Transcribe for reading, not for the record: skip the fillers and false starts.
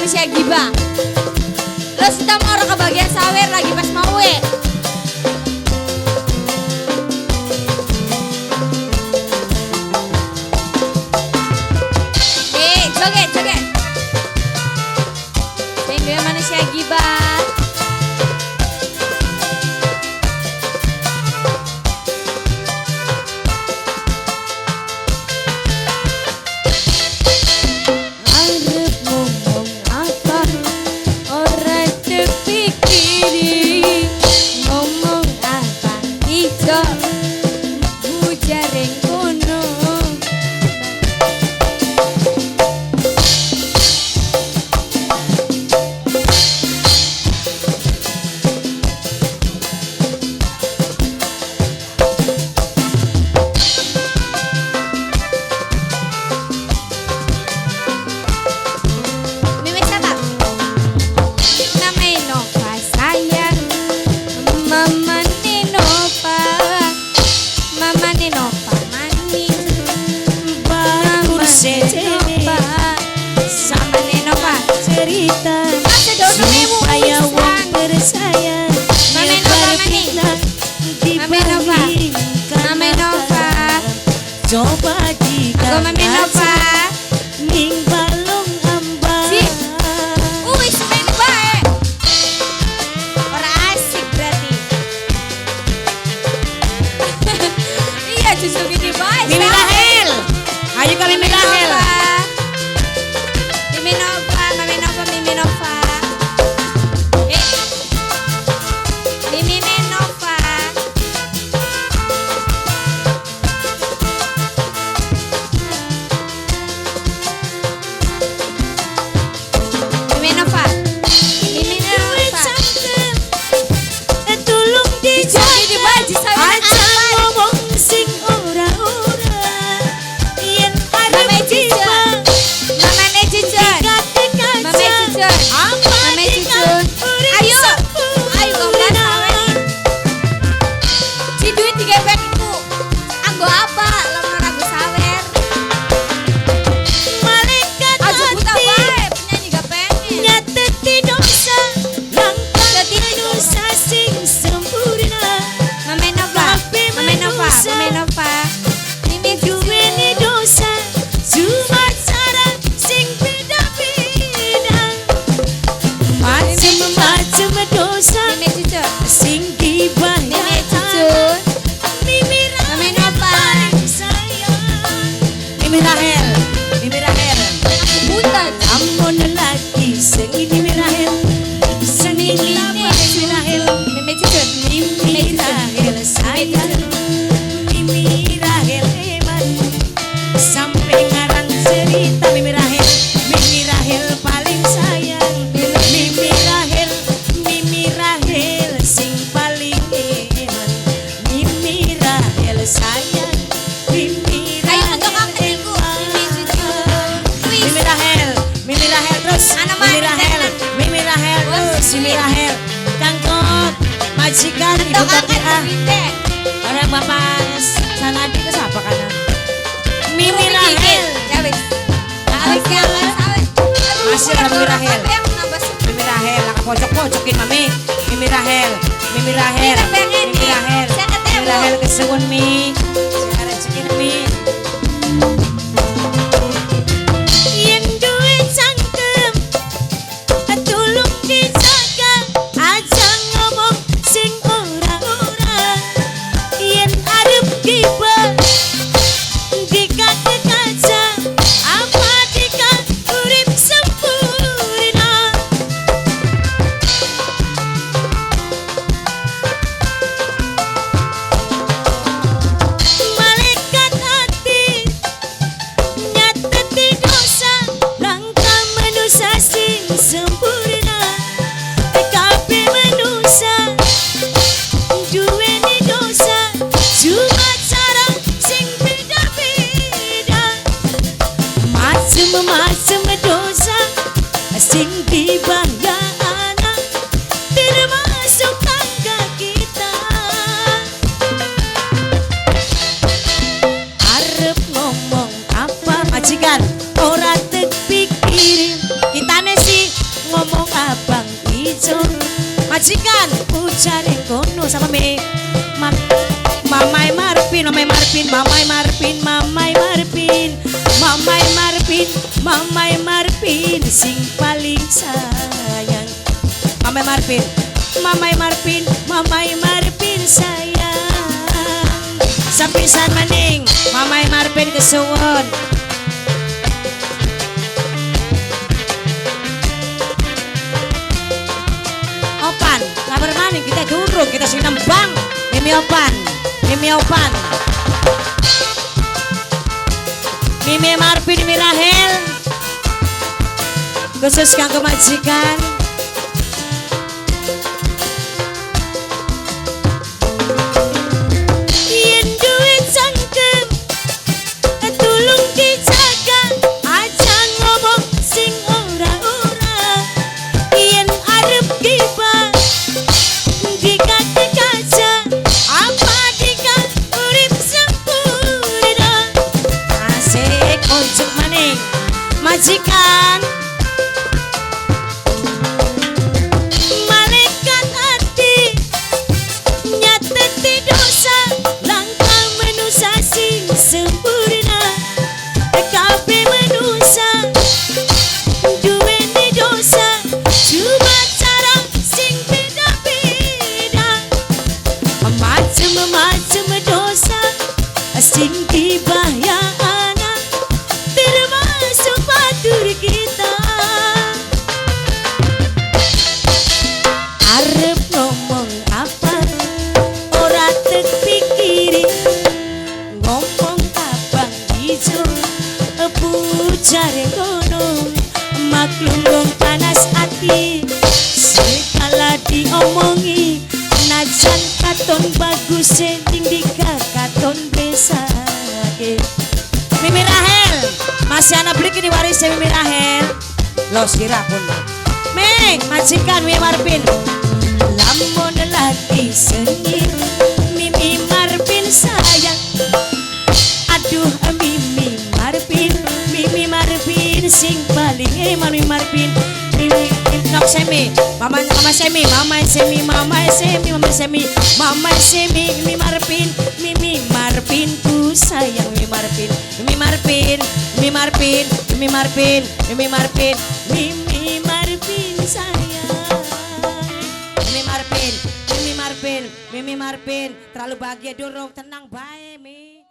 manusia gibah. Lo sudah mau ke bagian sawer lagi pas mau we. Joget, joget. Sehingga manusia gibah. Arep ngomong apa ora terpikiri, ngomong apa ijo bujareng kono. Mimi siapa? Namanya Nova sayang, Mama Nova, Mama Nova manis, Mama Nova, sama Nova cerita supaya wong percaya. Mama Nova manis. Mama Nova. Mama Nova. Coba jika Aku Mama Nova. ning balung ambang. Si. Wis main bae. Ora asik berarti. Iya justru gini bae. Mimi Rahel, ayo kali Mimi Rahel. Mimi Nova, Mami Nova, Mimi Nova. Mimi Nova. Mimi Nova. Mimi Nova. Tolong Jadi di baju saya aja ngomong sing ora-ora, yen Mama arep Cica. tiba Mama Cica. dekat-dekat Mama Cica. Mama Cica. Ayo. Ayo gomblas awe. Si duit 3 penku. Anggo apa? Lemon aku sawer. malaikat Aja buta hati bae, penyanyi gak pengen. nyateti dosa, langkah Jadi dosa sing sempurna. Mama Nova. Mama Nova. Mama Nova. Mimi Duweni dosa cuma cara sing beda-beda, macem-macem dosa Mimi Cica. sing gibah Mimi Cica. Mimi Mami Nova. paling sayang. Mimi Rahel, Mimi Rahel, Aku buta. ampun lagi sing Mimi Rahel, seni lama Mimi Rahel, Mimi Cica. Mimi Rahel sayang, Mimi Rahel hebat, sampai ngarang cerita Mimi Rahel, Mimi Rahel paling sayang, Mimi Rahel sing paling hebat, Mimi Rahel sayang, Mimi Ayo Rahel untuk aku niku. Mimi Cica. Wis. Mimi Rahel terus, Anak Mimi manis, Rahel, anak. Mimi Rahel terus, Mimi Rahel, tangkot, majikan, ibu Untuk kopi akan duitnya. orang bapak Sanadi ke siapa kanan? Mimi Mimi Rahel, Gigil. Ya wis. Awis ya wis. Masih ada Mimi Rahel. Yang nambah Mimi Rahel, laka pojok-pojokin mami. Mimi Rahel, Mimi Rahel, Mimi pengen Mimi nih. Rahel, Saya ketemu. Mimi Rahel kesuwun mi, saya rezekin mi. Yen duwe cangkem, tolong dijaga, aja ngomong sing ora-ora. Yen arep gibah, dikat kaca, apa dikat urip sempurna. Pucare kono sama me Mamai Marpin, Mamai Marpin, Mamai Marpin, Mamai Marpin, Mamai Marpin, Mamai Marpin, sing paling sayang. Mamai Marpin, Mamai Marpin, Mamai Marpin sayang. Sapisan maning, Mamai Marpin kesuwun. Opan, kabar maning kita durung, kita sing nembang. Mimi Opan, Mimi Opan, Mimi Marpin, Mimi Rahel, khusus kanggo majikan. Yen duit sangkem, tulung dijaga, aja ngomong sing ora-ora. Yen arep gibah, dikate kaca. Majikan malaikat hati nyateti dosa langkah manusia sing sempurna kabeh manusia duweni dosa cuma cara sing beda-beda macem-macem dosa sing dibayar kita arep ngomong apa ora terpikirin ngomong abang ijo pucare kono maklum dong panas hati segala diomongi najan katon bagus sending dikakaton besake. Mimi Rahel masih anak beli kini waris Mimi Rahel lo sekira pun Mei majikan Mimi Marpin lamun lagi sengir Mimi Marpin sayang aduh Mimi Marpin sing paling Mimi Marpin Mimi nok semi Mama Semi Mama Semi Mama Semi Mama Semi Mama Semi Mimi Marpin ku sayang Mimi Marpin Mimi Marpin Mimi Marpin Mimi Marpin Mimi Marpin Mimi Marpin sayang Mimi Marpin Mimi Marpin Mimi Marpin terlalu bahagia dorong tenang bae Mi